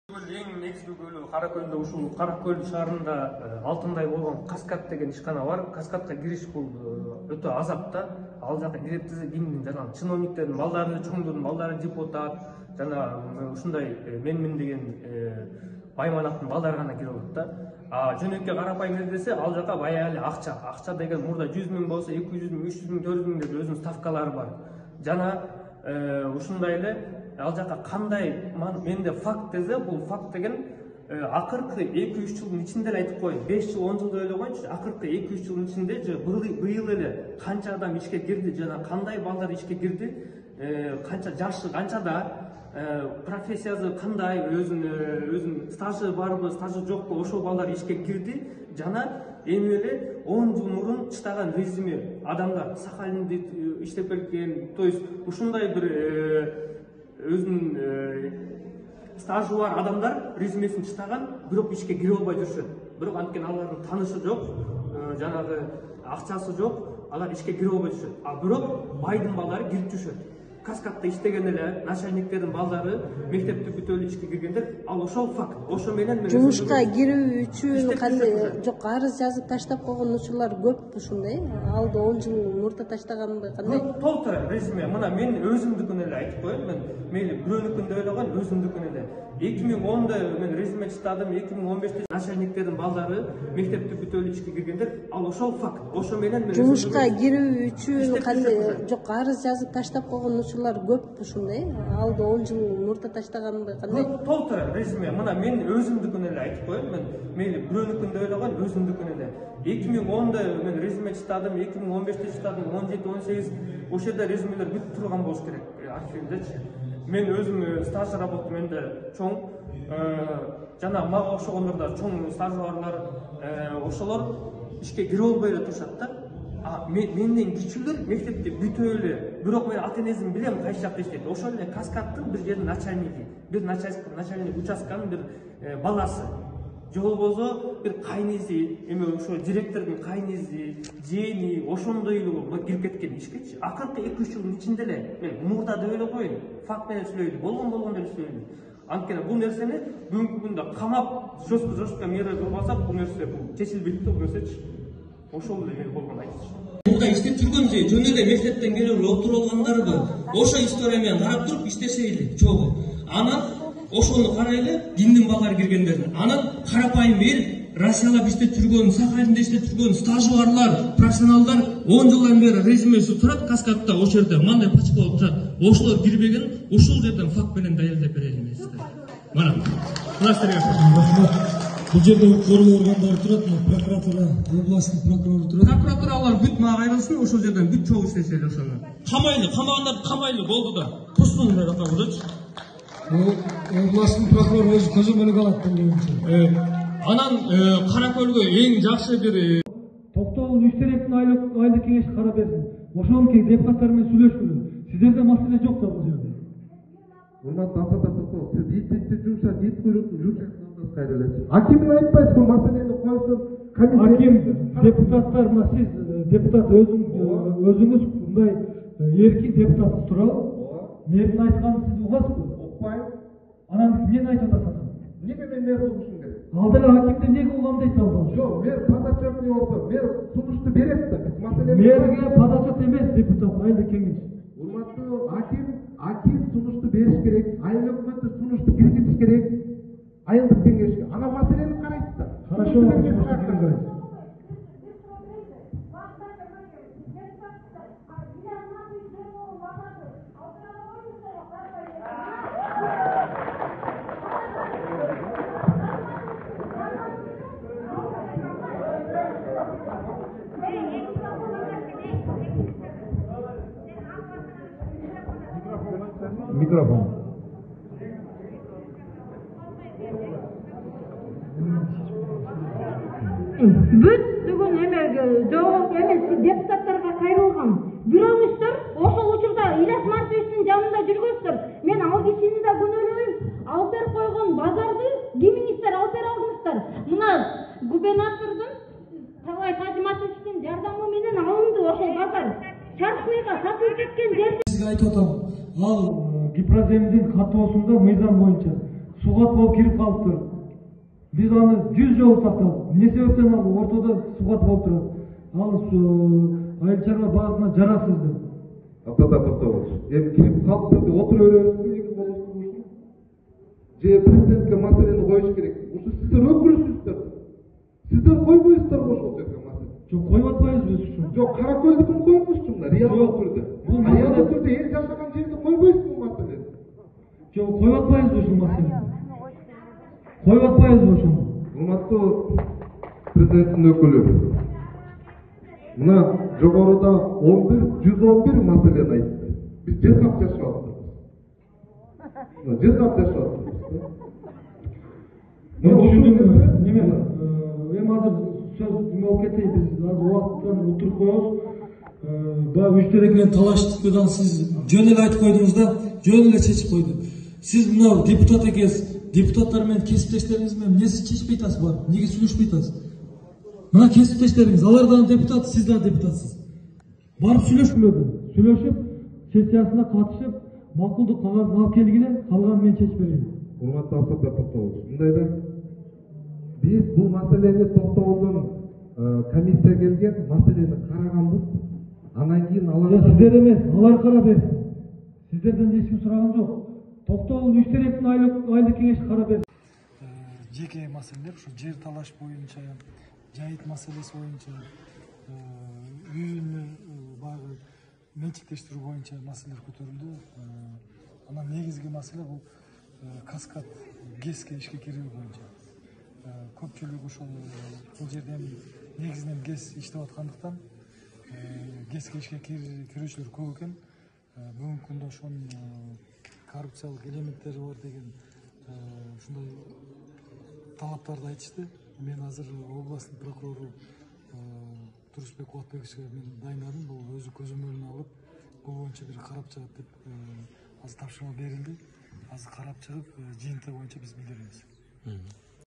Эң негизги көлү Кара Көлдө ушул Кара Көл шаарында алтындай болгон Каскад деген ишкана бар. Каскадка кириш бул өтө азап да. Ал жака кирип кимдин жана чиновниктердин балдары, чоңдун балдары, депутат жана ушундай менмин деген байманаттын балдары гана кире алат да. Жөнөкөй карапайым эле десе ал жака баягы акча. Акча деген мурда 100 000 болсо 200 000, 300 000, 400 000 деп өзүнүн ставкалары бар. Жана ушундай эле ал жака кандай менде факт десе, бул факт деген акыркы 2-3 жылдын ичинде эле айтып коеюн. 5 жыл 10 жылды ойлой коюнчу. Акыркы 2-3 жылдын ичинде же быйыл эле канча адам ишке кирди жана кандай балдар ишке кирди, канча жашы канчада, профессиясы кандай, өзүнүн стажы барбы, стажы жокпу, ошол балдар ишке кирди жана эми эле 10 жыл мурун чыдаган резюме адамдар Сахалинде иштеп келген, то есть ушундай бир өзүнүн стажы бар адамдар резюмесин чыдаган, бирок ишке кире албай жүрүшөт. Бирок анткени алардын таанышы жок, жанагы акчасы жок, алар ишке кире албай жүрүшөт. Бирок байдын балдары кирип жүрүшөт. Каскадта иштеген эле начальниктердин балдары мектепти бүтүп эле ишке киргендер, ал ошол факт. Ошо менен мен жумушка кирүү үчүн кандай жок арыз жазып таштап койгон учурлар көп ушундай. Алды 10 жыл мурда таштаганбы кандай? Толтур резюме. Мына мен өзүмдүкүн эле айтып коеюн. Мен мейли бирөөнүкүн деп ойлогон, өзүмдүкүн эле. 2010да мен резюме чыдадым, 2015те начальниктердин балдары мектепти бүтүп эле ишке киргендер, ал ошол факт. Ошо менен мен жумушка кирүү үчүн кандай жок арыз жазып таштап койгон учурлар көп ушундай. Алды 10 жыл мурда таштаганбы кандай? Толтур резюме. Мына мен өзүмдүкүн эле айтып коеюн. Мен мейли бирөөнүкүн деп ойлогон, өзүмдүкүн эле. 2010да мен резюме чыдадым, 2015те чыдадым, 17-18 ошол жерде резюмелер бүтүп турган болуш керек архивдечи. Мен өзүм стаж работа менде чоң, жана мага окшогондор да чоң стажы барлар, ошолор ишке кире албай эле турушат да. Менден кичүүлөр мектепти бүтүп эле, бирок мен ата-энесин билем кайсы жакта иштейт. Ошол эле Каскадтын бир жердин начальниги, бир начальник участканын бир баласы. Же болбосо бир кайнизи, эми ошо директордун кайнизи, жээни, ошондой эле кирип кеткен ишкечи. Акыркы 2-3 жылдын ичинде эле мен мурда деп ойлой коеюн. Факт менен сүйлөйлү, болгон эле сүйлөйлү. Анткени бул нерсени бүгүнкү күндө камап, жорстко мера турбасак, бул нерсе чечилбейт да, бул нерсечи. Ошол эле мен болгон айтчу. Мурда иштеп жүргөн же жөн эле мектептен келип отуруп алгандарбы? Ошо история менен карап туруп иштешейли, чогуу. Анан ошону карайлы, кимдин балдары киргендерин. Анан карапайым эл, Россиялап иштеп жүргөн, Сахалинде иштеп жүргөн стажы барлар, профессионалдар 10 жылдан бери резюмеси турат Каскадта, ошол жерде мындай пачка болуп турат. Ошолор кирбеген, ушул жерден факт менен далилдеп берели мен сизге. Мына. Бул жерде укук органдары турат, прокуратура, областтын прокурору турат. Прокуратуралар бүт мага кайрылсын, ошол жерден бүт чогуу иштешели ошону. Камайлы, камагандар камайлы болду да. Пустун деп атабыз. Областтын прокурору өзү көзү менен алат дегенче. Анан Кара Көлгө эң жакшы бир Токтогул Иштеректин айлык кеңеши кара берсин. Ошонки депутаттар менен сүйлөшкүлө. Сиздерде маселе жок да бул жерде. Урматтуу апа, сиз итти жумша, ит куйруктун жумшасын кайрылачы. Акимин айтпайсыз бул маселени койсун. Аким депутаттар, мына сиз депутат өзүңүз мындай эркин депутатсыз турабы? Мэрдин айтканын сиз угасызбы? Укпайм. Анан эмнени айтып атасыз? Эмнеге мен мэр болушум керек? Ал деле акимди эмнеге угамдайт ал? Жок, мэр подотчетный болсо, мэр сунушту берет да. Биз маселени мэрге подотчет эмес депутат, айлык кеңеш. Урматтуу аким сунушту бериш керек, айыл өкмөтү сунушту киргизиш керек. Айылдык кеңешке. Ана маселени карайт да. Хорошо. Микрофон. Бүт бүгүн жогорку эмес депутаттарга кайрылган. Бирөөңүздөр ошол учурда Ильяс Мартовичтин жанында жүргөнсүздөр. Мен ал кишини да күнөөлөйм. Алып берип койгон базарды кимиңиздер алып бере алдыңыздар? Мына губернатордун Талай Кадиматовичтин жардамы менен алынды ошол базар. Чаркыйга сатылып кеткен жерде. Сизге айтып атам. Ал Гипроземдин катоосунда мыйзам боюнча сугат болуп кирип калыптыр. Биз аны 100 жолу тактадык. Эмне себептен ал ортодо сугат болуп турат? Ал айыл чарба багытына жарасыз деп. Аптада токтогуз. Эми кирип калыптыр деп отура беребизби эки болуштуу ушул? Же президентке маселени коюш керек. Ушу сиздер өкүлсүздөр. Сиздер койбойсуздар ошол жерге маселе. Жок, коюп атпайбызбы ушу? Жок, Каракөлдүкүн коюңузчу мына, реалдуу түрдө. Реалдуу түрдө эл жашаган жерде койбойсузбу маселени? Жок, коюп атпайбызбы ушул маселени? Коюп атпайбызбы ошону? Урматтуу президенттин өкүлү. Мына жогоруда 111 маселени айтты. Биз жыргап жашап атабыз. Жыргап жашап атабыз. Мен түшүндүм. Неме? Эми азыр сөз болуп кетейин. Биз азыр убакыттан утуруп коебуз. Баягы үчтөрек менен талаштыктан сиз жөн эле айтып койдуңуз да, жөн эле чечип койду. Сиз мына депутат экенсиз, депутаттар менен кесиптештериңиз менен эмне чечпей атасыз барып? Эмнеге сүйлөшпөй атасыз? Мына кесиптештериңиз, алар дагы депутат, сиз дагы депутатсыз. Барып Сүйлөшүп, сессиясына катышып, макулдук кагазын алып келгиле, калганын мен чечип берейин. Урматтуу Асатбек Токтогулович, мындай да биз бул маселени токтогулдун комиссия келген маселени караганбыз. Анан кийин алар Сиздер эмес, алар карап берсин. Сиздерден эч ким сураган жок. Токтогул үчтөректин айлык кеңеши карап берсин. Жеке маселелер, ушу жер талаш боюнча, жайыт маселеси боюнча, үйүнү баягы менчиктештирүү боюнча маселелер көтөрүлдү. Анан негизги маселе бул каскад ГЭСке ишке кирүү боюнча. Көпчүлүк ошол бул жерде негизинен ГЭС иштеп аткандыктан ГЭСке ишке кирүүчүлөр көп экен. Бүгүнкү күндө ошонун коррупциялык элементтери бар деген ушундай талаптарды айтышты. Мен азыр областный прокурору Турусбек Кубатбековичке мен дайындадым. Бул өзү көзөмөлүнө алып, бул боюнча бир карап чыгат деп азыр тапшырма берилди. Азыр карап чыгып, жыйынтыгы боюнча биз билдиребиз.